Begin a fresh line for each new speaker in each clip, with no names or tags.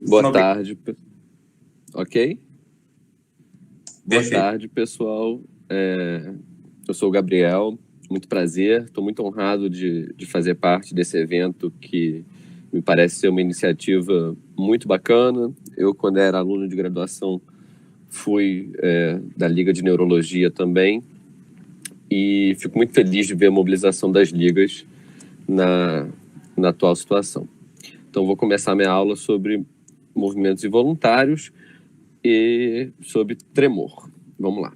Boa tarde, ok? Boa
Perfeito.
tarde, pessoal. Eu sou o Gabriel, muito prazer. Estou muito honrado de fazer parte desse evento que me parece ser uma iniciativa muito bacana. Eu, quando era aluno de graduação, fui da Liga de Neurologia também e fico muito feliz de ver a mobilização das ligas na atual situação. Então, vou começar minha aula sobre movimentos involuntários e sobre tremor. Vamos lá.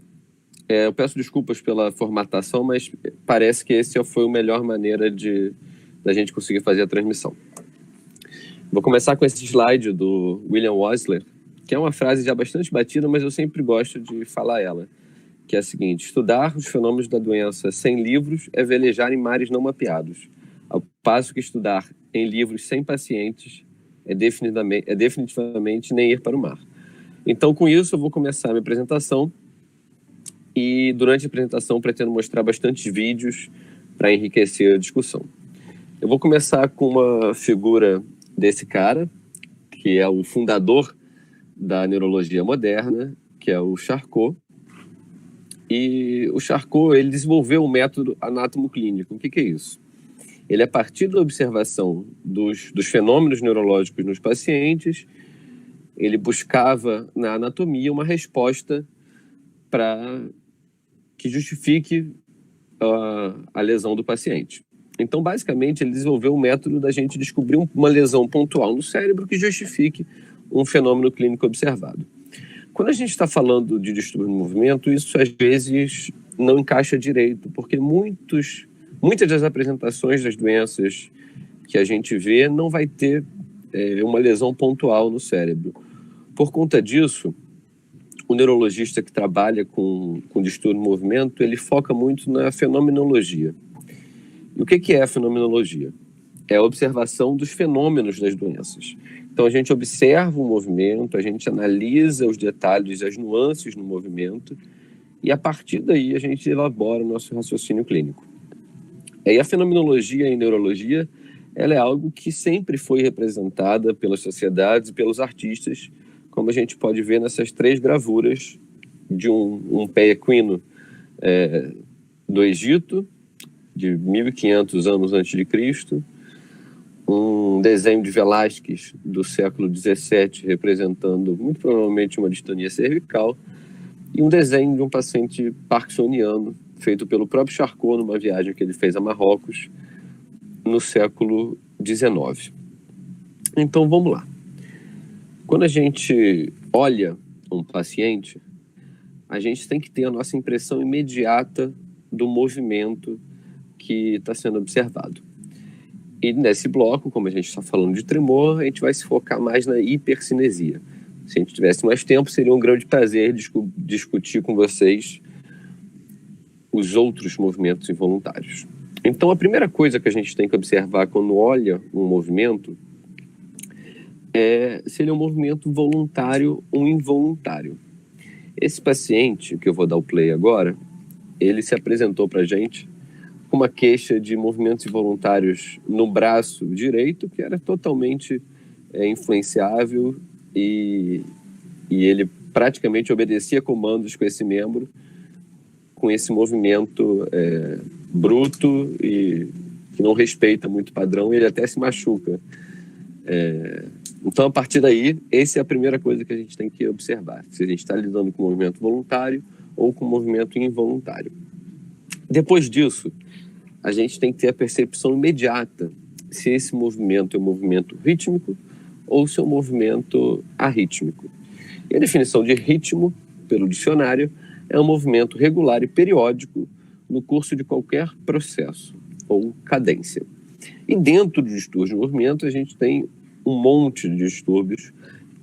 Eu peço desculpas pela formatação, mas parece que essa foi a melhor maneira da gente conseguir fazer a transmissão. Vou começar com esse slide do William Osler, que é uma frase já bastante batida, mas eu sempre gosto de falar ela, que é a seguinte: estudar os fenômenos da doença sem livros é velejar em mares não mapeados, ao passo que estudar em livros sem pacientes é definitivamente nem ir para o mar. Então, com isso, eu vou começar a minha apresentação e, durante a apresentação, pretendo mostrar bastantes vídeos para enriquecer a discussão. Eu vou começar com uma figura desse cara, que é o fundador da neurologia moderna, que é o Charcot. E o Charcot, ele desenvolveu um método anátomo-clínico. O que é isso? Ele, a partir da observação dos fenômenos neurológicos nos pacientes, ele buscava na anatomia uma resposta para que justifique a lesão do paciente. Então, basicamente, ele desenvolveu um método da gente descobrir uma lesão pontual no cérebro que justifique um fenômeno clínico observado. Quando a gente está falando de distúrbio do movimento, isso às vezes não encaixa direito, porque muitas das apresentações das doenças que a gente vê não vai ter uma lesão pontual no cérebro. Por conta disso, o neurologista que trabalha com distúrbio do movimento, ele foca muito na fenomenologia. E o que é a fenomenologia? É a observação dos fenômenos das doenças. Então, a gente observa o movimento, a gente analisa os detalhes, as nuances no movimento, e a partir daí a gente elabora o nosso raciocínio clínico. E a fenomenologia em neurologia, ela é algo que sempre foi representada pelas sociedades e pelos artistas, como a gente pode ver nessas três gravuras de um pé equino do Egito, de 1500 anos antes de Cristo, um desenho de Velázquez do século XVII, representando muito provavelmente uma distonia cervical, e um desenho de um paciente parkinsoniano, feito pelo próprio Charcot numa viagem que ele fez a Marrocos no século XIX. Então, vamos lá. Quando a gente olha um paciente, a gente tem que ter a nossa impressão imediata do movimento que está sendo observado. E nesse bloco, como a gente está falando de tremor, a gente vai se focar mais na hipercinesia. Se a gente tivesse mais tempo, seria um grande prazer discutir com vocês os outros movimentos involuntários. Então, a primeira coisa que a gente tem que observar quando olha um movimento é se ele é um movimento voluntário ou involuntário. Esse paciente, que eu vou dar o play agora, ele se apresentou para a gente com uma queixa de movimentos involuntários no braço direito, que era totalmente influenciável e ele praticamente obedecia comandos com esse membro, com esse movimento bruto e que não respeita muito o padrão, e ele até se machuca. Então, a partir daí, essa é a primeira coisa que a gente tem que observar, se a gente está lidando com movimento voluntário ou com movimento involuntário. Depois disso, a gente tem que ter a percepção imediata se esse movimento é um movimento rítmico ou se é um movimento arrítmico. E a definição de ritmo, pelo dicionário, é um movimento regular e periódico no curso de qualquer processo ou cadência. E dentro dos distúrbios de movimento, a gente tem um monte de distúrbios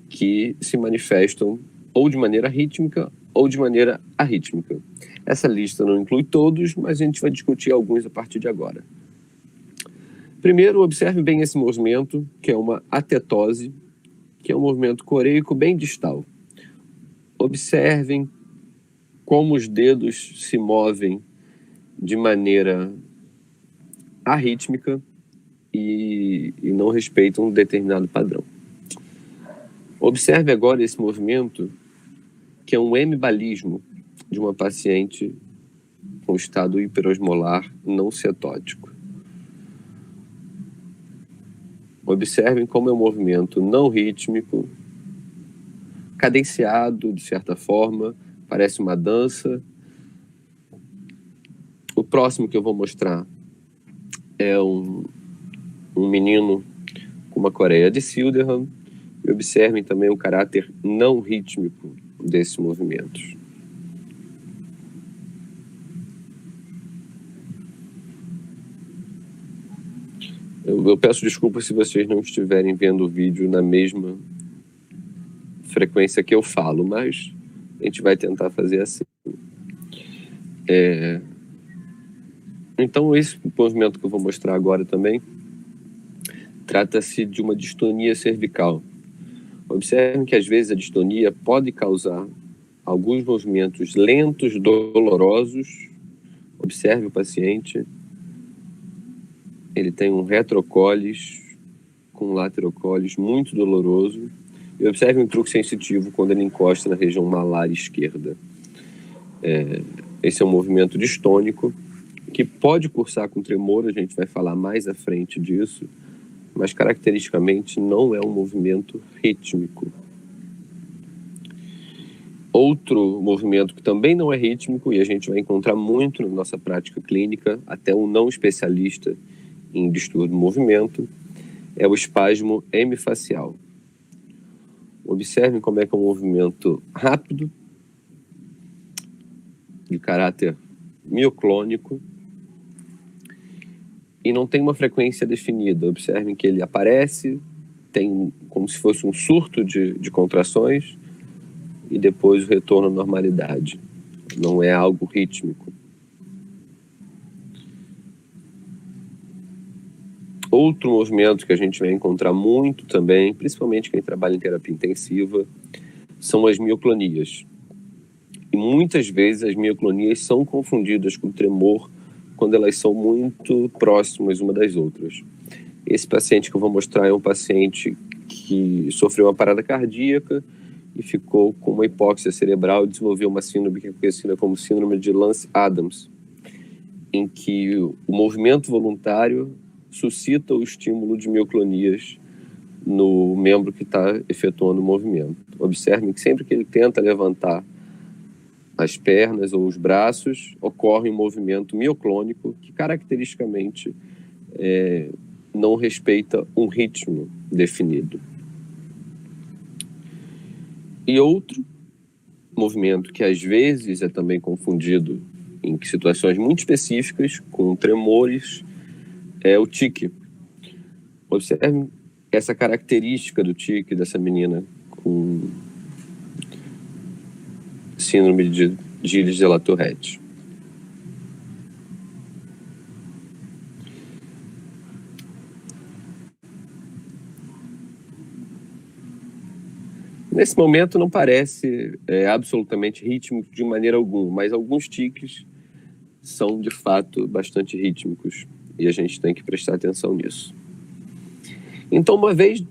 que se manifestam ou de maneira rítmica ou de maneira arrítmica. Essa lista não inclui todos, mas a gente vai discutir alguns a partir de agora. Primeiro, observe bem esse movimento, que é uma atetose, que é um movimento coreico bem distal. Observem como os dedos se movem de maneira arrítmica e não respeitam um determinado padrão. Observe agora esse movimento, que é um hemibalismo de uma paciente com estado hiperosmolar não cetótico. Observem como é um movimento não rítmico, cadenciado de certa forma, parece uma dança. O próximo que eu vou mostrar é um menino com uma coreia de Silderham. E observem também o caráter não rítmico desses movimentos. Eu peço desculpas se vocês não estiverem vendo o vídeo na mesma frequência que eu falo, mas a gente vai tentar fazer assim. Então, esse movimento que eu vou mostrar agora também trata-se de uma distonia cervical. Observem que, às vezes, a distonia pode causar alguns movimentos lentos, dolorosos. Observe o paciente. Ele tem um retrocólis com um laterocólis muito doloroso. E observe um truque sensitivo quando ele encosta na região malar esquerda. Esse é um movimento distônico que pode cursar com tremor, a gente vai falar mais à frente disso, mas caracteristicamente não é um movimento rítmico. Outro movimento que também não é rítmico, e a gente vai encontrar muito na nossa prática clínica, até um não especialista em distúrbio do movimento, é o espasmo hemifacial. Observem como é que é um movimento rápido, de caráter mioclônico, e não tem uma frequência definida. Observem que ele aparece, tem como se fosse um surto de contrações, e depois o retorno à normalidade. Não é algo rítmico. Outro movimento que a gente vai encontrar muito também, principalmente quem trabalha em terapia intensiva, são as mioclonias. E muitas vezes as mioclonias são confundidas com tremor quando elas são muito próximas uma das outras. Esse paciente que eu vou mostrar é um paciente que sofreu uma parada cardíaca e ficou com uma hipóxia cerebral e desenvolveu uma síndrome que é conhecida como síndrome de Lance-Adams, em que o movimento voluntário suscita o estímulo de mioclonias no membro que está efetuando o movimento. Observem que sempre que ele tenta levantar as pernas ou os braços, ocorre um movimento mioclônico que caracteristicamente não respeita um ritmo definido. E outro movimento que às vezes é também confundido em situações muito específicas com tremores é o tique. Observem essa característica do tique dessa menina com síndrome de Gilles de la Tourette. Nesse momento não parece absolutamente rítmico de maneira alguma, mas alguns tiques são de fato bastante rítmicos e a gente tem que prestar atenção nisso. Então, uma vez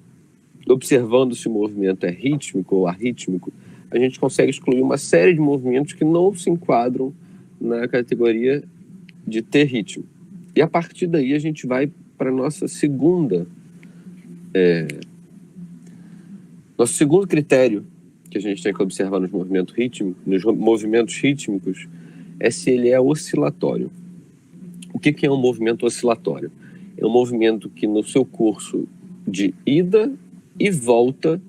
observando se o movimento é rítmico ou arrítmico, a gente consegue excluir uma série de movimentos que não se enquadram na categoria de ter ritmo. E a partir daí a gente vai para nosso segundo critério que a gente tem que observar nos movimentos rítmicos é se ele é oscilatório. O que é um movimento oscilatório? É um movimento que no seu curso de ida e volta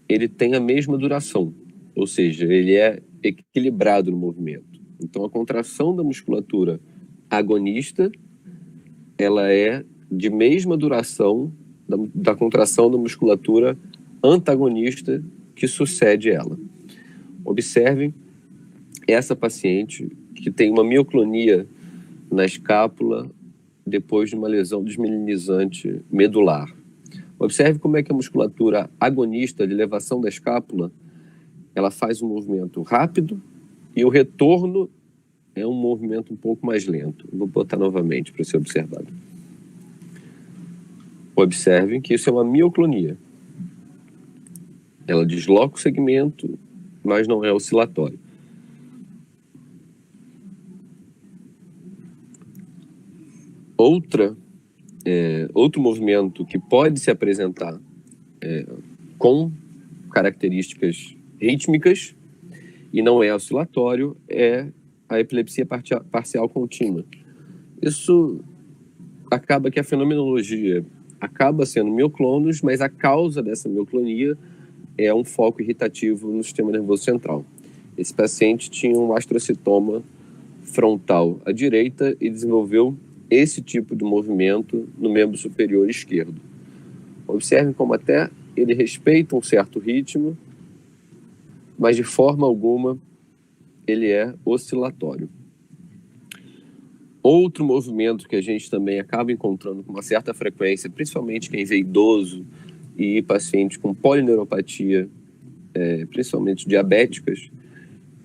ele tem a mesma duração, ou seja, ele é equilibrado no movimento. Então a contração da musculatura agonista ela é de mesma duração da contração da musculatura antagonista que sucede ela. Observem essa paciente que tem uma mioclonia na escápula depois de uma lesão desmielinizante medular. Observe como é que a musculatura agonista de elevação da escápula ela faz um movimento rápido e o retorno é um movimento um pouco mais lento. Vou botar novamente para ser observado. Observem que isso é uma mioclonia. Ela desloca o segmento, mas não é oscilatório. Outro movimento que pode se apresentar com características rítmicas e não é oscilatório é a epilepsia parcial contínua. Isso acaba que a fenomenologia acaba sendo mioclonos, mas a causa dessa mioclonia é um foco irritativo no sistema nervoso central. Esse paciente tinha um astrocitoma frontal à direita e desenvolveu esse tipo de movimento no membro superior esquerdo. Observem como até ele respeita um certo ritmo, mas de forma alguma ele é oscilatório. Outro movimento que a gente também acaba encontrando com uma certa frequência, principalmente quem vê idoso e paciente com polineuropatia, principalmente diabéticas,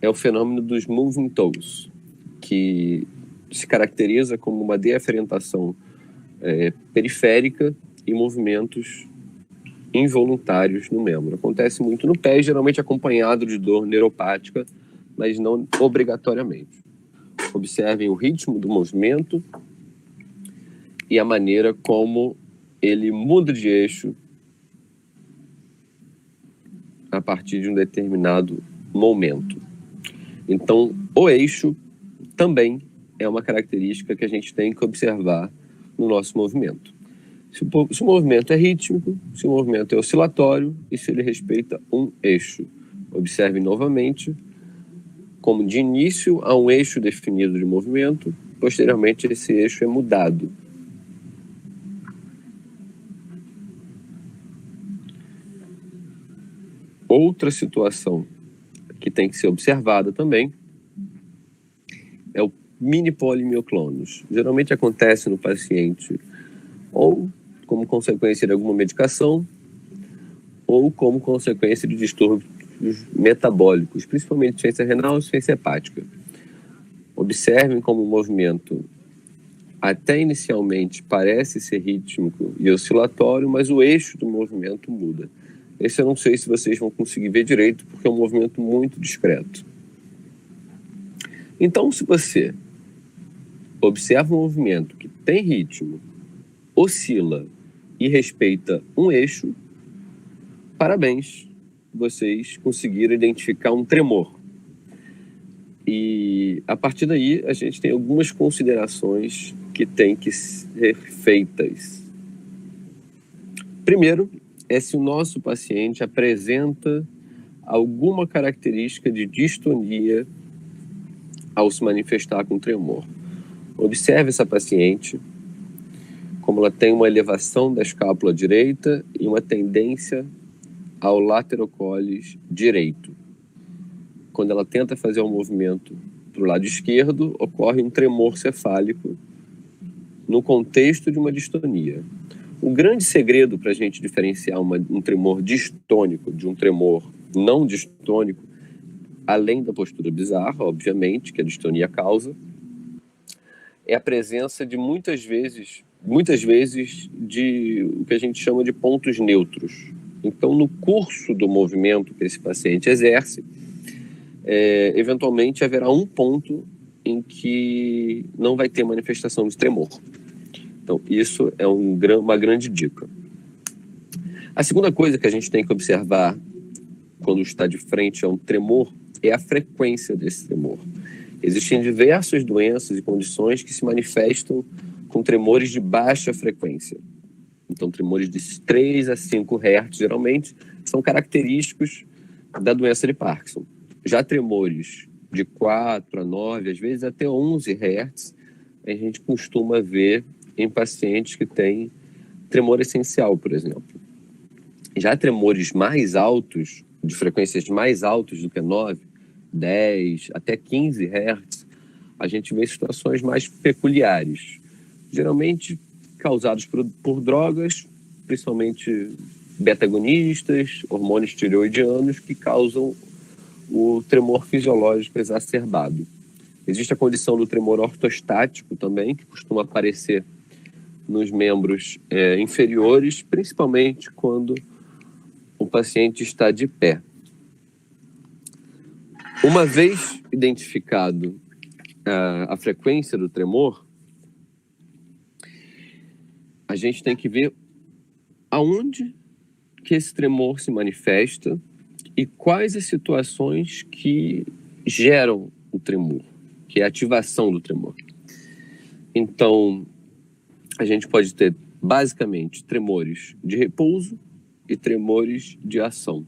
é o fenômeno dos moving toes, que se caracteriza como uma deaferentação periférica e movimentos involuntários no membro. Acontece muito no pé, geralmente acompanhado de dor neuropática, mas não obrigatoriamente. Observem o ritmo do movimento e a maneira como ele muda de eixo a partir de um determinado momento. Então, o eixo também é uma característica que a gente tem que observar no nosso movimento. Se o movimento é rítmico, se o movimento é oscilatório e se ele respeita um eixo. Observe novamente como de início há um eixo definido de movimento, posteriormente esse eixo é mudado. Outra situação que tem que ser observada também é o mini polimioclonos. Geralmente acontece no paciente ou como consequência de alguma medicação ou como consequência de distúrbios metabólicos, principalmente insuficiência renal e insuficiência hepática. Observem como o movimento até inicialmente parece ser rítmico e oscilatório, mas o eixo do movimento muda. Esse eu não sei se vocês vão conseguir ver direito, porque é um movimento muito discreto. Então, se você observa um movimento que tem ritmo, oscila e respeita um eixo, parabéns, vocês conseguiram identificar um tremor. E a partir daí a gente tem algumas considerações que têm que ser feitas. Primeiro, é se o nosso paciente apresenta alguma característica de distonia ao se manifestar com tremor. Observe essa paciente, como ela tem uma elevação da escápula direita e uma tendência ao laterocolis direito. Quando ela tenta fazer um movimento para o lado esquerdo, ocorre um tremor cefálico no contexto de uma distonia. O grande segredo para a gente diferenciar um tremor distônico de um tremor não distônico, além da postura bizarra, obviamente, que a distonia causa, é a presença de muitas vezes de o que a gente chama de pontos neutros. Então, no curso do movimento que esse paciente exerce, eventualmente haverá um ponto em que não vai ter manifestação de tremor. Então, isso é uma grande dica. A segunda coisa que a gente tem que observar quando está de frente a um tremor é a frequência desse tremor. Existem diversas doenças e condições que se manifestam com tremores de baixa frequência. Então, tremores de 3 a 5 Hz, geralmente, são característicos da doença de Parkinson. Já tremores de 4 a 9, às vezes até 11 Hz, a gente costuma ver em pacientes que têm tremor essencial, por exemplo. Já tremores mais altos, de frequências mais altas do que 9, 10, até 15 Hz, a gente vê situações mais peculiares. Geralmente causados por drogas, principalmente beta-agonistas, hormônios tireoidianos, que causam o tremor fisiológico exacerbado. Existe a condição do tremor ortostático também, que costuma aparecer nos membros inferiores, principalmente quando o paciente está de pé. Uma vez identificado a frequência do tremor, a gente tem que ver aonde que esse tremor se manifesta e quais as situações que geram o tremor, que é a ativação do tremor. Então, a gente pode ter basicamente tremores de repouso e tremores de ação.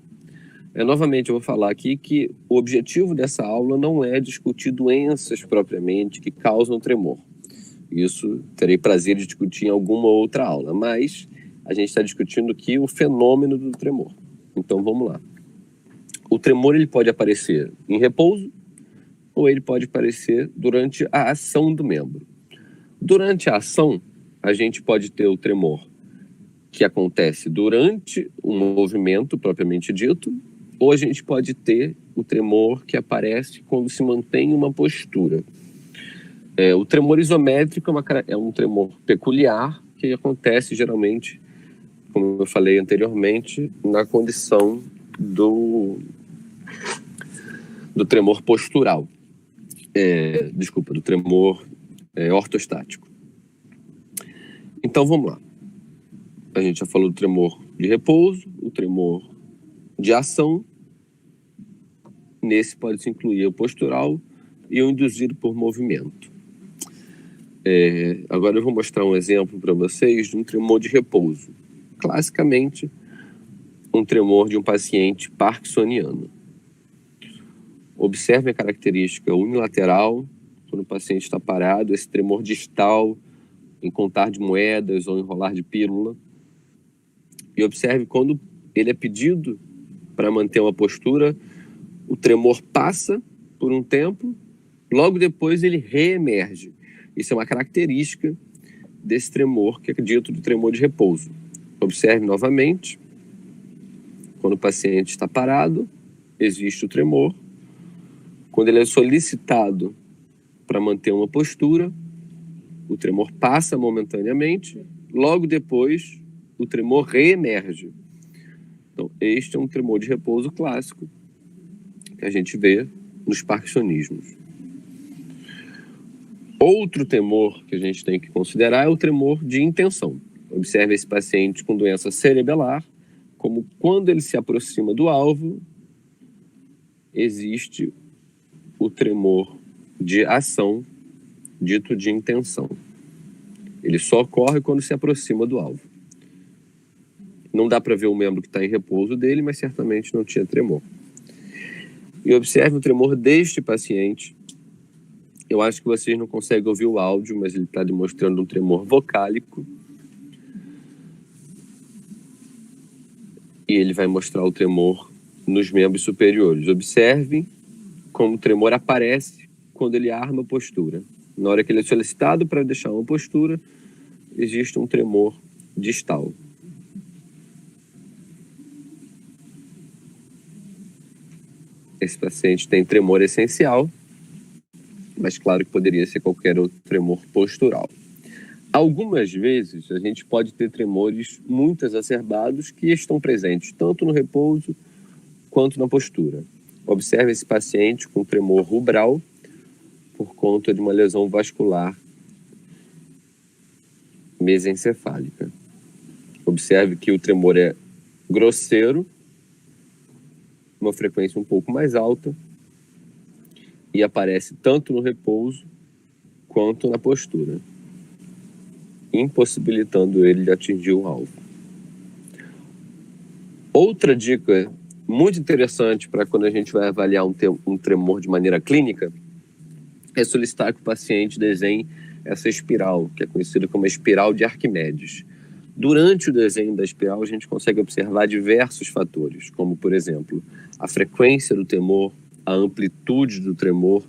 Novamente, eu vou falar aqui que o objetivo dessa aula não é discutir doenças propriamente que causam tremor. Isso terei prazer de discutir em alguma outra aula, mas a gente está discutindo aqui o fenômeno do tremor. Então, vamos lá. O tremor ele pode aparecer em repouso ou ele pode aparecer durante a ação do membro. Durante a ação, a gente pode ter o tremor que acontece durante o movimento propriamente dito, ou a gente pode ter o tremor que aparece quando se mantém uma postura. O tremor isométrico é um tremor peculiar que acontece geralmente, como eu falei anteriormente, na condição do tremor postural. Do tremor ortostático. Então vamos lá. A gente já falou do tremor de repouso, o tremor de ação. Nesse pode-se incluir o postural e o induzido por movimento. Agora eu vou mostrar um exemplo para vocês de um tremor de repouso. Classicamente, um tremor de um paciente parkinsoniano. Observe a característica unilateral, quando o paciente está parado, esse tremor distal, em contar de moedas ou enrolar de pílula. E observe quando ele é pedido para manter uma postura, o tremor passa por um tempo, logo depois ele reemerge. Isso é uma característica desse tremor, que é dito do tremor de repouso. Observe novamente, quando o paciente está parado, existe o tremor. Quando ele é solicitado para manter uma postura, o tremor passa momentaneamente, logo depois o tremor reemerge. Então, este é um tremor de repouso clássico que a gente vê nos parkinsonismos. Outro tremor que a gente tem que considerar é o tremor de intenção. Observe esse paciente com doença cerebelar, como quando ele se aproxima do alvo, existe o tremor de ação, dito de intenção. Ele só ocorre quando se aproxima do alvo. Não dá para ver o membro que está em repouso dele, mas certamente não tinha tremor. E observe o tremor deste paciente. Eu acho que vocês não conseguem ouvir o áudio, mas ele está demonstrando um tremor vocálico. E ele vai mostrar o tremor nos membros superiores. Observe como o tremor aparece quando ele arma a postura. Na hora que ele é solicitado para deixar uma postura, existe um tremor distal. Esse paciente tem tremor essencial, mas claro que poderia ser qualquer outro tremor postural. Algumas vezes a gente pode ter tremores muito exacerbados que estão presentes tanto no repouso quanto na postura. Observe esse paciente com tremor rubral por conta de uma lesão vascular mesencefálica. Observe que o tremor é grosseiro, uma frequência um pouco mais alta, e aparece tanto no repouso quanto na postura, impossibilitando ele de atingir o alvo. Outra dica muito interessante para quando a gente vai avaliar um tremor de maneira clínica é solicitar que o paciente desenhe essa espiral, que é conhecida como espiral de Arquimedes. Durante o desenho da espiral, a gente consegue observar diversos fatores, como, por exemplo, a frequência do tremor, a amplitude do tremor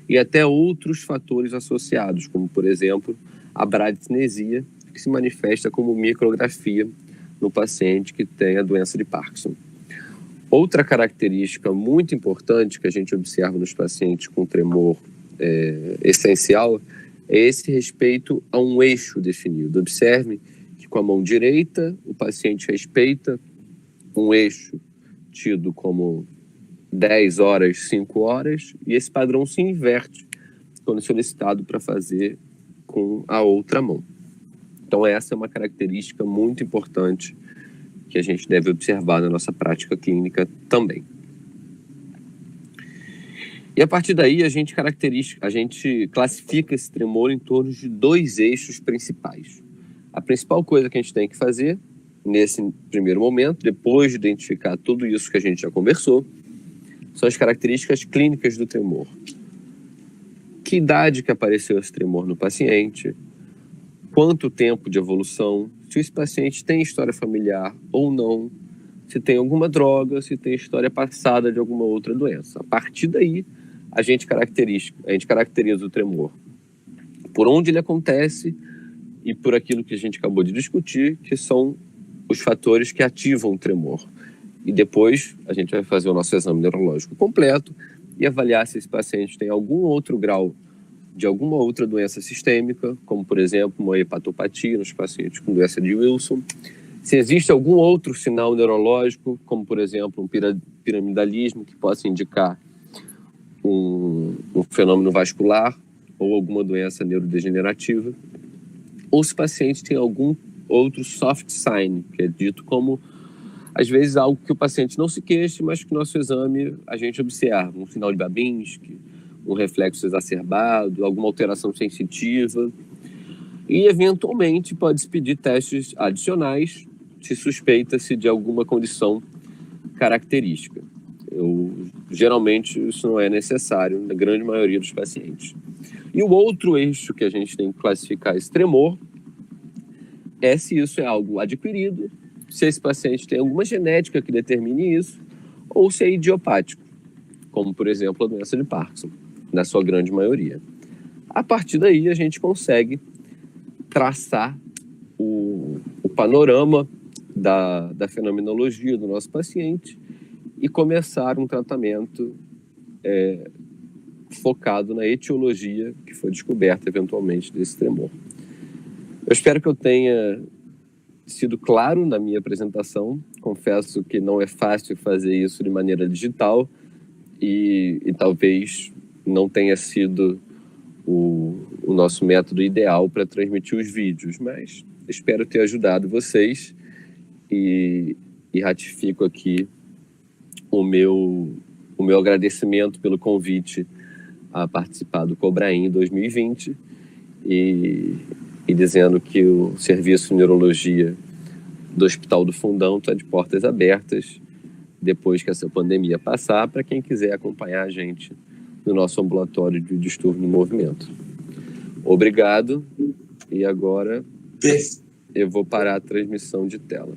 e até outros fatores associados, como, por exemplo, a bradicinesia, que se manifesta como micrografia no paciente que tem a doença de Parkinson. Outra característica muito importante que a gente observa nos pacientes com tremor essencial é esse respeito a um eixo definido. Observe que com a mão direita o paciente respeita um eixo tido como 10 horas, 5 horas, e esse padrão se inverte quando solicitado para fazer com a outra mão. Então essa é uma característica muito importante que a gente deve observar na nossa prática clínica também. E a partir daí a gente classifica esse tremor em torno de 2 eixos principais. A principal coisa que a gente tem que fazer nesse primeiro momento, depois de identificar tudo isso que a gente já conversou, são as características clínicas do tremor. Que idade que apareceu esse tremor no paciente? Quanto tempo de evolução? Se esse paciente tem história familiar ou não? Se tem alguma droga, se tem história passada de alguma outra doença. A partir daí, a gente caracteriza o tremor por onde ele acontece e por aquilo que a gente acabou de discutir, que são os fatores que ativam o tremor. E depois a gente vai fazer o nosso exame neurológico completo e avaliar se esse paciente tem algum outro grau de alguma outra doença sistêmica, como por exemplo uma hepatopatia nos pacientes com doença de Wilson. Se existe algum outro sinal neurológico, como por exemplo um piramidalismo que possa indicar um fenômeno vascular ou alguma doença neurodegenerativa, ou se o paciente tem algum outro soft sign, que é dito como, às vezes, algo que o paciente não se queixe, mas que no nosso exame a gente observa, um sinal de Babinski, um reflexo exacerbado, alguma alteração sensitiva, e eventualmente pode-se pedir testes adicionais se suspeita-se de alguma condição característica. Geralmente isso não é necessário na grande maioria dos pacientes. E o outro eixo que a gente tem que classificar esse tremor é se isso é algo adquirido, se esse paciente tem alguma genética que determine isso, ou se é idiopático, como por exemplo a doença de Parkinson, na sua grande maioria. A partir daí a gente consegue traçar o panorama da fenomenologia do nosso paciente e começar um tratamento focado na etiologia que foi descoberta eventualmente desse tremor. Eu espero que eu tenha sido claro na minha apresentação. Confesso que não é fácil fazer isso de maneira digital e talvez não tenha sido o nosso método ideal para transmitir os vídeos, mas espero ter ajudado vocês e ratifico aqui o meu agradecimento pelo convite a participar do Cobraim 2020 e dizendo que o Serviço de Neurologia do Hospital do Fundão está de portas abertas depois que essa pandemia passar, para quem quiser acompanhar a gente no nosso ambulatório de distúrbio do movimento. Obrigado, e agora eu vou parar a transmissão de tela.